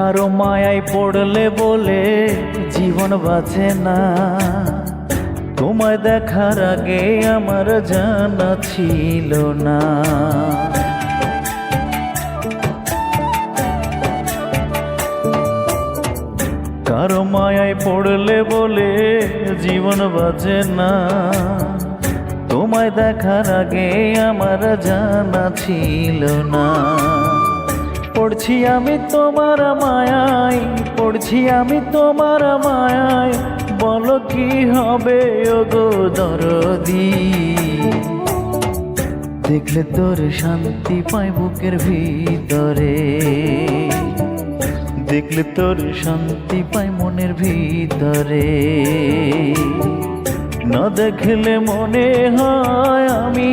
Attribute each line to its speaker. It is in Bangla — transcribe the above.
Speaker 1: কারো মায়ায় পড়লে বলে জীবন বাঁচে না, তোমায় দেখার আগে আমার জানা ছিল না। কারো মায়ায় পড়লে বলে জীবন বাঁচে না, তোমায় দেখার আগে আমার জানা ছিল না। পড়ছি আমি তোমার মায়ায়, পড়ছি আমি তোমার মায়ায়, বলো কি হবে ওগো দরদি। দেখলে তোর শান্তি পাই বুকের ভিতরে, দেখলে তোর শান্তি পাই মনের ভিতরে। না দেখলে মনে হয় আমি